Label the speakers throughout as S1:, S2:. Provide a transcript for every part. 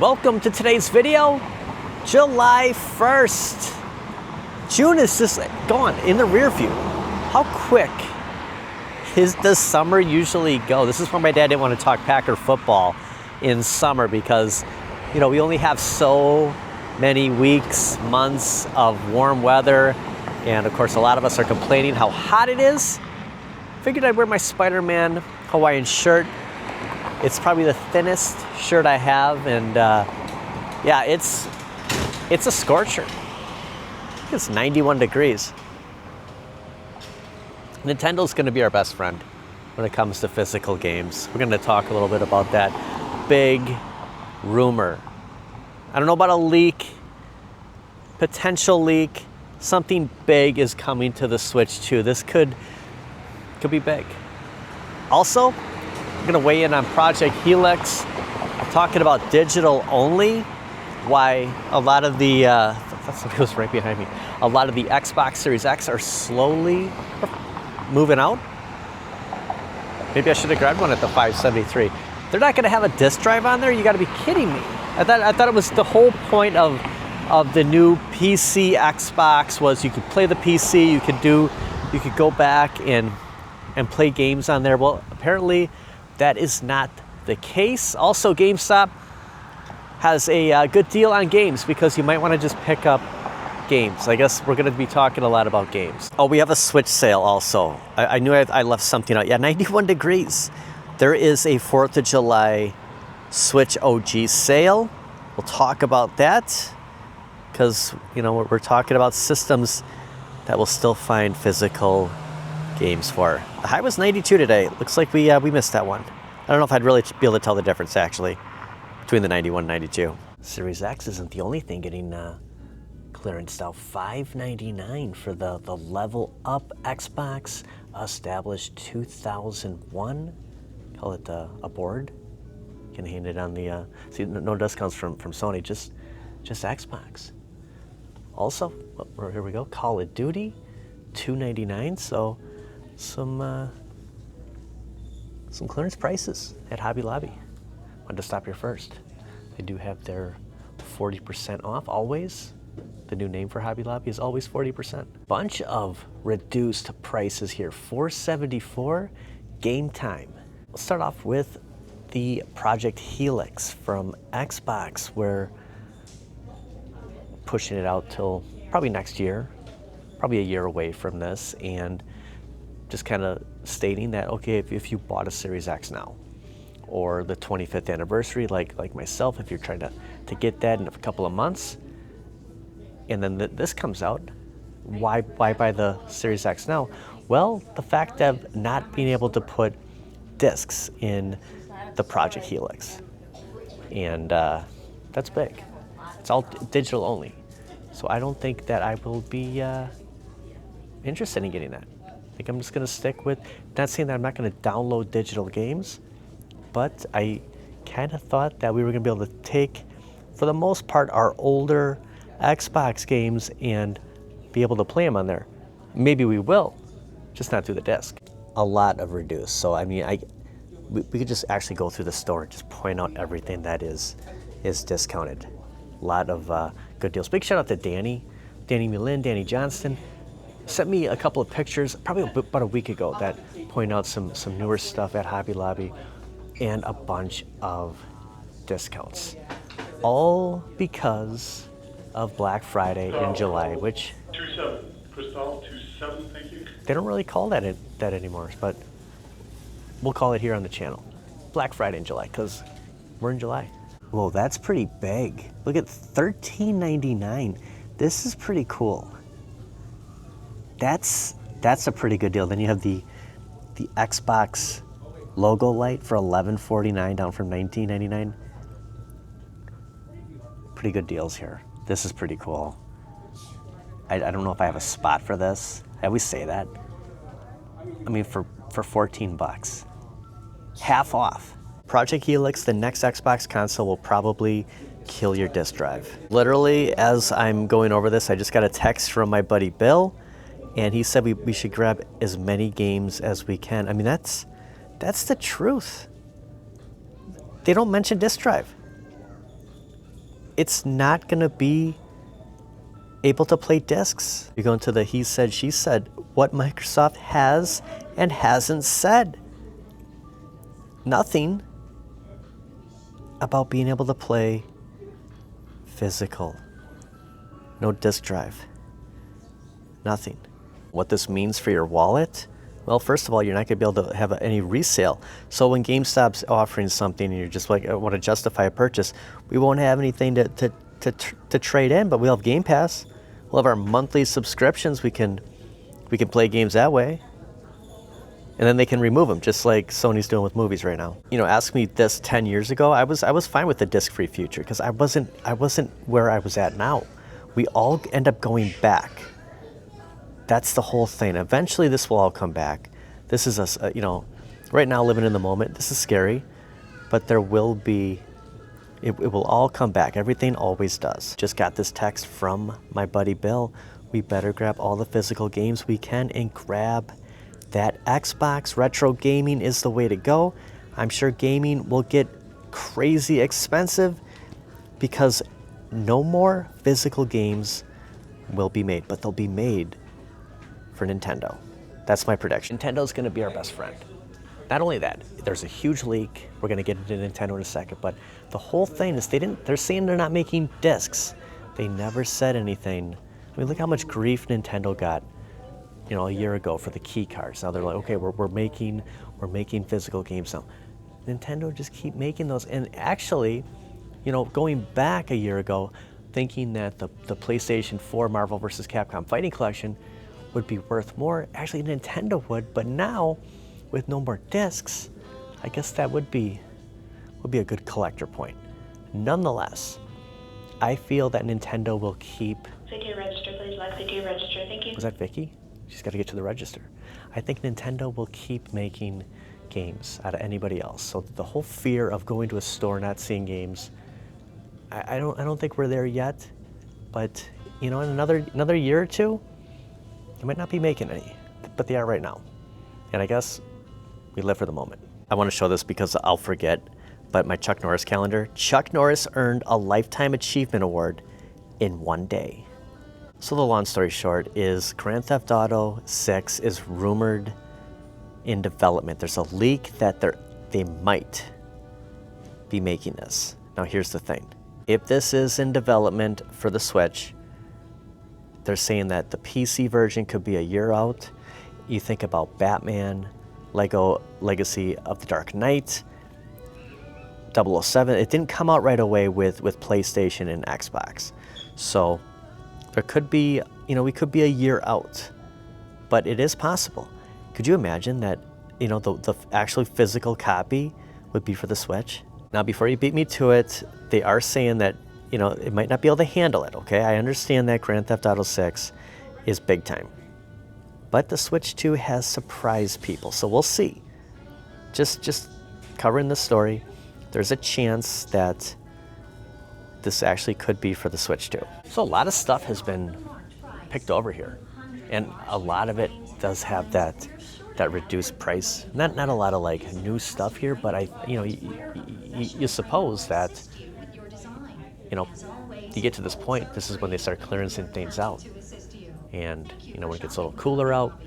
S1: Welcome to today's video, July 1st. June is just gone in the rear view. How quick does summer usually go? This is why my dad didn't want to talk Packer football in summer because, we only have so many weeks, months of warm weather. And of course, a lot of us are complaining how hot it is. Figured I'd wear my Spider-Man Hawaiian shirt. It's probably the thinnest shirt I have, and yeah, it's a scorcher. I think it's 91 degrees. Nintendo's going to be our best friend when it comes to physical games. We're going to talk a little bit about that big rumor. I don't know about a leak, potential leak. Something big is coming to the Switch 2. This could be big. Also, I'm going to weigh in on Project Helix, talking about digital only, why a lot of the, that was right behind me, a lot of the Xbox Series X are slowly moving out. Maybe I should have grabbed one at the 573. They're not going to have a disc drive on there? You got to be kidding me. I thought it was the whole point of the new PC Xbox was you could play the PC, you could go back and play games on there. Well, apparently that is not the case. Also, GameStop has a good deal on games because you might want to just pick up games. I guess we're going to be talking a lot about games. Oh, we have a Switch sale also. I knew I left something out. Yeah, 91 degrees. There is a 4th of July Switch OG sale. We'll talk about that because, we're talking about systems that will still find physical games for. The high was 92 today. Looks like we missed that one. I don't know if I'd really be able to tell the difference actually between the 91 and 92. Series X isn't the only thing getting clearance now. $599 for the level up Xbox, established 2001. Call it a board. You can hand it on the see, no discounts from Sony, just Xbox. Also, here we go. Call of Duty, $299. So some clearance prices at Hobby Lobby. Wanted to stop here first. They do have their 40% off always. The new name for Hobby Lobby is always 40%. Bunch of reduced prices here. $474 Game Time. We'll start off with the Project Helix from Xbox. We're pushing it out till probably next year, probably a year away from this, and just kind of stating that, okay, if you bought a Series X now, or the 25th anniversary, like myself, if you're trying to get that in a couple of months, and then this comes out, why buy the Series X now? Well, the fact of not being able to put discs in the Project Helix, and that's big. It's all digital only, so I don't think that I will be interested in getting that. I think I'm just going to stick with, not saying that I'm not going to download digital games, but I kind of thought that we were going to be able to take, for the most part, our older Xbox games and be able to play them on there. Maybe we will, just not through the disc. A lot of reduced. So, I mean, we could just actually go through the store and just point out everything that is discounted. A lot of good deals. Big shout out to Danny Mullen, Danny Johnston. Sent me a couple of pictures, probably about a week ago, that point out some newer stuff at Hobby Lobby and a bunch of discounts. All because of Black Friday in July, which
S2: 27, Crystal, 27, thank you.
S1: They don't really call that anymore, but we'll call it here on the channel. Black Friday in July, because we're in July. Whoa, that's pretty big. Look at $13.99. This is pretty cool. That's a pretty good deal. Then you have the Xbox logo light for $11.49 down from $19.99. Pretty good deals here. This is pretty cool. I don't know if I have a spot for this. I always say that. I mean, for $14, half off. Project Helix, the next Xbox console, will probably kill your disk drive. Literally, as I'm going over this, I just got a text from my buddy Bill, and he said we should grab as many games as we can. I mean, that's the truth. They don't mention disk drive. it's not gonna be able to play discs. You go into the he said, she said, what Microsoft has and hasn't said. Nothing about being able to play physical. No disk drive. Nothing. What this means for your wallet? Well, first of all, you're not going to be able to have any resale. So when GameStop's offering something and you're just like, I want to justify a purchase, we won't have anything to trade in, but we'll have Game Pass. We'll have our monthly subscriptions. We can play games that way. And then they can remove them, just like Sony's doing with movies right now. You know, ask me this 10 years ago, I was fine with the disc-free future because I wasn't where I was at now. We all end up going back. That's the whole thing. Eventually, this will all come back. This is us, you know, right now living in the moment. This is scary, but there will be. It will all come back. Everything always does. Just got this text from my buddy Bill. We better grab all the physical games we can and grab that Xbox. Retro gaming is the way to go. I'm sure gaming will get crazy expensive because no more physical games will be made, but they'll be made for Nintendo. That's my prediction. Nintendo's gonna be our best friend. Not only that, there's a huge leak. We're gonna get into Nintendo in a second, but the whole thing is they're saying they're not making discs. They never said anything. I mean, look how much grief Nintendo got, you know, a year ago for the key cards. Now they're like, okay, we're making physical games now. Nintendo just keep making those. And actually, you know, going back a year ago, thinking that the PlayStation 4 Marvel vs. Capcom Fighting Collection would be worth more. Actually, Nintendo would, but now, with no more discs, I guess that would be a good collector point. Nonetheless, I feel that Nintendo will keep.
S3: Video register, please. Video register. Thank you.
S1: Was that Vicky? She's got to get to the register. I think Nintendo will keep making games out of anybody else. So the whole fear of going to a store not seeing games, I don't think we're there yet. But you know, in another year or two, they might not be making any, but they are right now. And I guess we live for the moment. I want to show this because I'll forget, but my Chuck Norris calendar. Chuck Norris earned a Lifetime Achievement Award in one day. So the long story short is Grand Theft Auto 6 is rumored in development. There's a leak that they might be making this. Now here's the thing. If this is in development for the Switch, they're saying that the PC version could be a year out. You think about Batman, Lego Legacy of the Dark Knight, 007. It didn't come out right away with PlayStation and Xbox. So there could be, you know, we could be a year out. But it is possible. Could you imagine that, you know, the actual physical copy would be for the Switch? Now, before you beat me to it, they are saying that, you know, it might not be able to handle it, okay? I understand that Grand Theft Auto 6 is big time. But the Switch 2 has surprised people, so we'll see. Just covering the story, there's a chance that this actually could be for the Switch 2. So a lot of stuff has been picked over here. And a lot of it does have that reduced price. Not a lot of like new stuff here, but you suppose that, you know, you get to this point, this is when they start clearancing things out. And, you know, when it gets a little cooler out,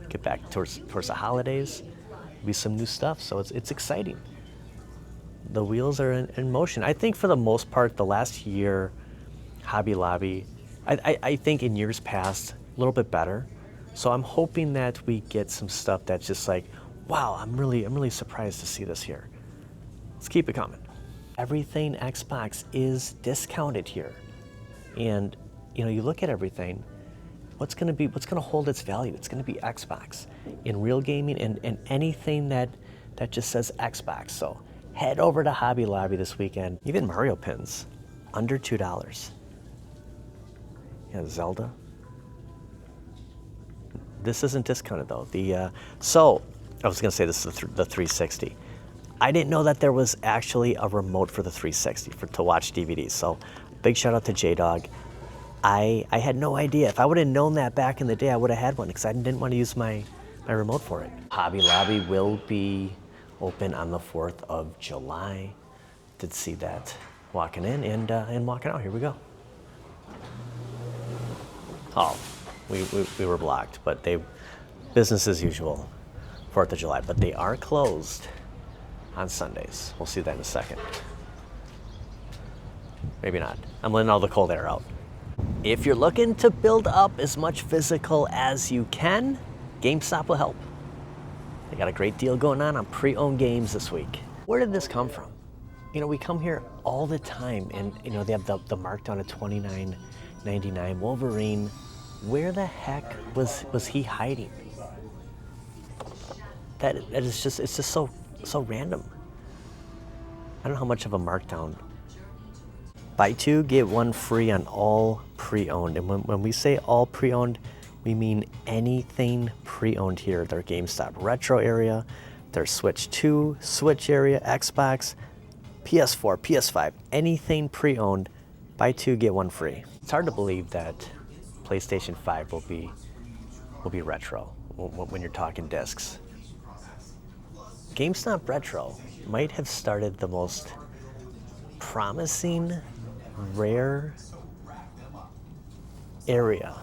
S1: get back towards the holidays, there'll be some new stuff. So it's exciting. The wheels are in motion. I think for the most part, the last year, Hobby Lobby, I think in years past, a little bit better. So I'm hoping that we get some stuff that's just like, wow, I'm really surprised to see this here. Let's keep it coming. Everything Xbox is discounted here. And, you know, you look at everything, what's gonna hold its value? It's gonna be Xbox in real gaming and anything that just says Xbox. So head over to Hobby Lobby this weekend. Even Mario pins, under $2. Yeah, Zelda. This isn't discounted though. So I was gonna say this is the 360. I didn't know that there was actually a remote for the 360 to watch DVDs. So big shout out to J-Dog. I had no idea. If I would have known that back in the day, I would have had one because I didn't want to use my remote for it. Hobby Lobby will be open on the 4th of July. Did see that walking in and walking out. Here we go. Oh, we were blocked, but business as usual, 4th of July. But they are closed on Sundays. We'll see that in a second. Maybe not. I'm letting all the cold air out. If you're looking to build up as much physical as you can, GameStop will help. They got a great deal going on pre-owned games this week. Where did this come from? You know, we come here all the time, and you know they have the markdown at $29.99. Wolverine, where the heck was he hiding? That is just, it's just so random. I don't know how much of a markdown. Buy 2, get 1 free on all pre-owned. And when we say all pre-owned, we mean anything pre-owned here. Their GameStop retro area, their Switch 2, Switch area, Xbox, PS4, PS5, anything pre-owned, buy 2, get 1 free. It's hard to believe that PlayStation 5 will be retro when you're talking discs. GameStop Retro might have started the most promising, rare area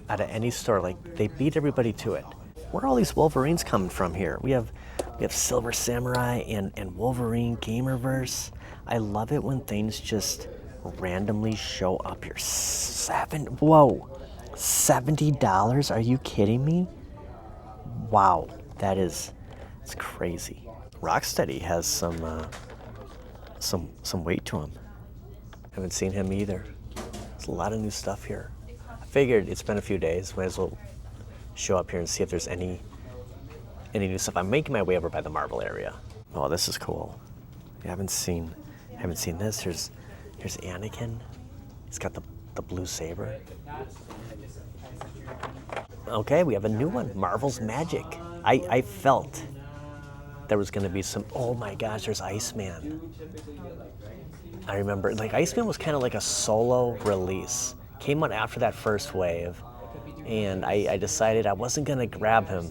S1: out of any store. Like, they beat everybody to it. Where are all these Wolverines coming from here? We have Silver Samurai and Wolverine Gamerverse. I love it when things just randomly show up here. $70? Are you kidding me? Wow, it's crazy. Rocksteady has some weight to him. Haven't seen him either. There's a lot of new stuff here. I figured it's been a few days, might as well show up here and see if there's any new stuff. I'm making my way over by the Marvel area. Oh, this is cool. I haven't seen this. Here's Anakin. He's got the blue saber. Okay, we have a new one, Marvel's Magic. I felt there was gonna be some, oh my gosh, there's Iceman. I remember, like, Iceman was kind of like a solo release. Came out after that first wave, and I decided I wasn't gonna grab him.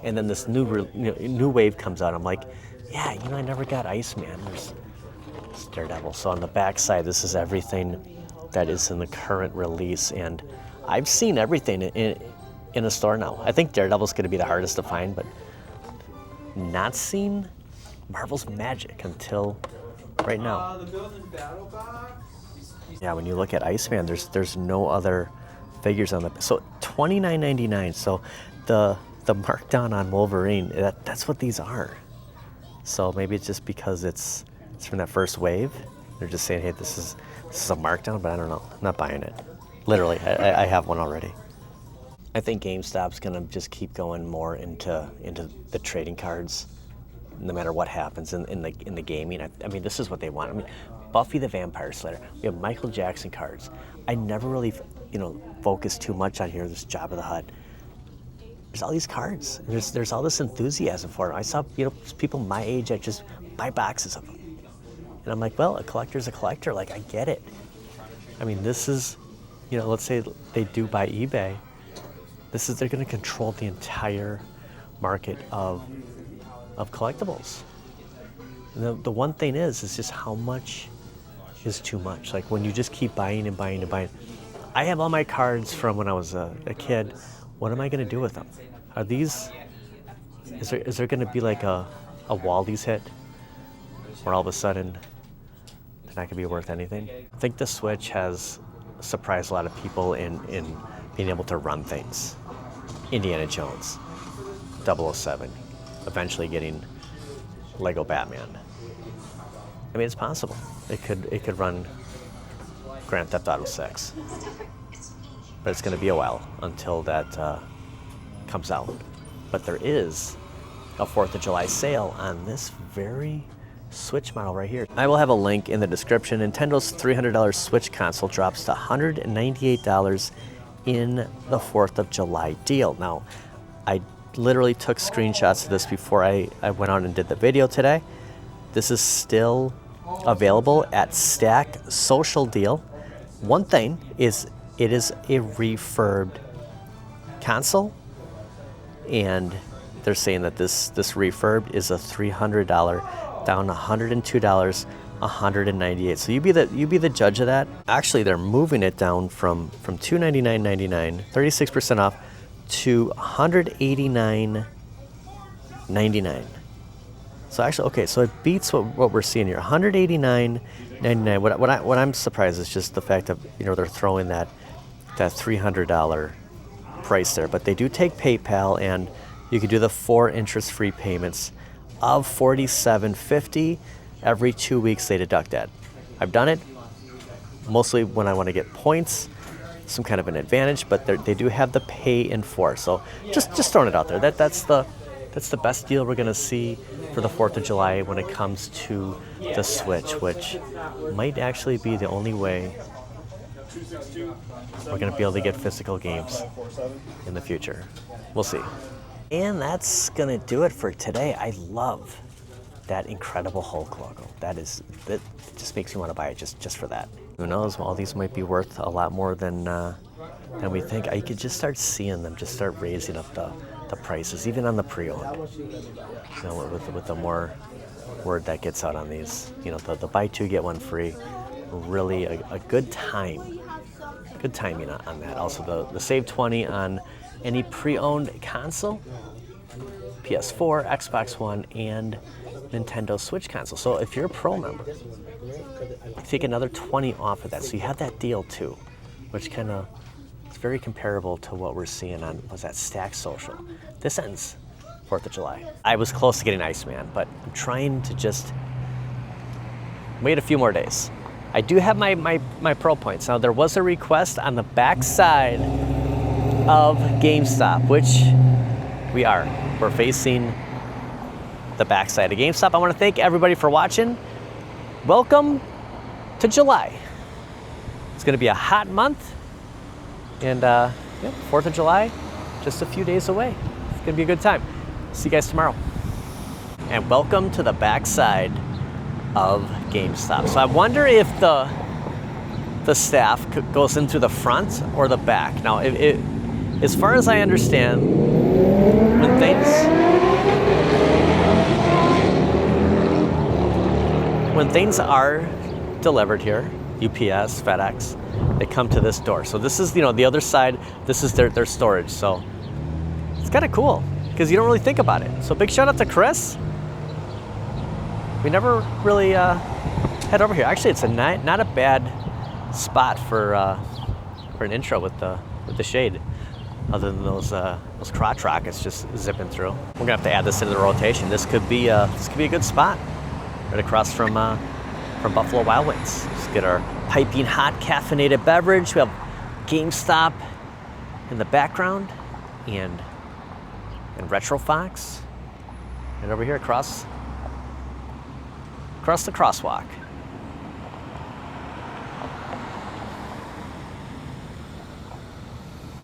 S1: And then this new wave comes out. I'm like, yeah, I never got Iceman. There's Daredevil. So on the back side, this is everything that is in the current release, and I've seen everything in a store now. I think Daredevil's gonna be the hardest to find, but not seen Marvel's Magic until right now. Yeah, when you look at Iceman, there's no other figures on the, so $29.99. So the markdown on Wolverine, that's what these are. So maybe it's just because it's from that first wave. They're just saying, hey, this is a markdown, but I don't know. I'm not buying it. Literally, I have one already. I think GameStop's gonna just keep going more into the trading cards, no matter what happens in the gaming. I mean, this is what they want. I mean, Buffy the Vampire Slayer. We have Michael Jackson cards. I never really, focused too much on here. This Jabba the Hutt. There's all these cards. There's all this enthusiasm for it. I saw people my age that just buy boxes of them, and I'm like, well, a collector's a collector. Like, I get it. I mean, this is, let's say they do buy eBay. They're going to control the entire market of collectibles. And the one thing is just how much is too much. Like, when you just keep buying and buying and buying. I have all my cards from when I was a kid. What am I going to do with them? Are these, is there going to be like a Waldy's hit where all of a sudden they're not going to be worth anything? I think the Switch has surprised a lot of people in being able to run things. Indiana Jones, 007, eventually getting Lego Batman. I mean, it's possible. It could run Grand Theft Auto 6. But it's going to be a while until that comes out. But there is a 4th of July sale on this very Switch model right here. I will have a link in the description. Nintendo's $300 Switch console drops to $198 in the 4th of July deal. Now, I literally took screenshots of this before I went on and did the video today. This is still available at Stack Social Deal. One thing is, it is a refurbed console, and they're saying that this refurb is a $300 down $102 $198. So you be the judge of that. Actually, they're moving it down from $299.99, 36% off, to $189.99. So actually, okay, so it beats what we're seeing here. $189.99. What I'm surprised is just the fact that they're throwing that $300 price there, but they do take PayPal, and you can do the 4 interest-free payments of $47.50. Every 2 weeks they deduct that. I've done it mostly when I want to get points, some kind of an advantage, but they do have the pay in 4. So just throwing it out there. That's the best deal we're going to see for the 4th of July when it comes to the Switch, which might actually be the only way we're going to be able to get physical games in the future. We'll see. And that's going to do it for today. I love that Incredible Hulk logo. That just makes me want to buy it just for that. Who knows? All these might be worth a lot more than we think. I could just start seeing them, just start raising up the prices, even on the pre-owned. With the more word that gets out on these, the buy 2 get 1 free. Really a good time. Good timing on that. Also the save 20 on any pre-owned console, PS4, Xbox One, and Nintendo Switch console. So if you're a Pro member, you take another 20 off of that. So you have that deal too, which kind of is very comparable to what we're seeing on, was that Stack Social. This ends 4th of July. I was close to getting Iceman, but I'm trying to just wait a few more days. I do have my Pro points. Now there was a request on the back side of GameStop, which we're facing the backside of GameStop. I want to thank everybody for watching. Welcome to July. It's going to be a hot month, and 4th of July, just a few days away. It's going to be a good time. See you guys tomorrow. And welcome to the backside of GameStop. So I wonder if the staff goes in through the front or the back. Now, as far as I understand, when things are delivered here, UPS, FedEx, they come to this door. So this is, the other side, this is their storage. So it's kind of cool because you don't really think about it. So big shout out to Chris. We never really head over here. Actually, it's not a bad spot for an intro with the shade, other than those crotch rockets just zipping through. We're gonna have to add this into the rotation. This could be a good spot, right across from Buffalo Wild Wings. Let's get our piping hot caffeinated beverage. We have GameStop in the background, and Retro Fox, and over here across the crosswalk.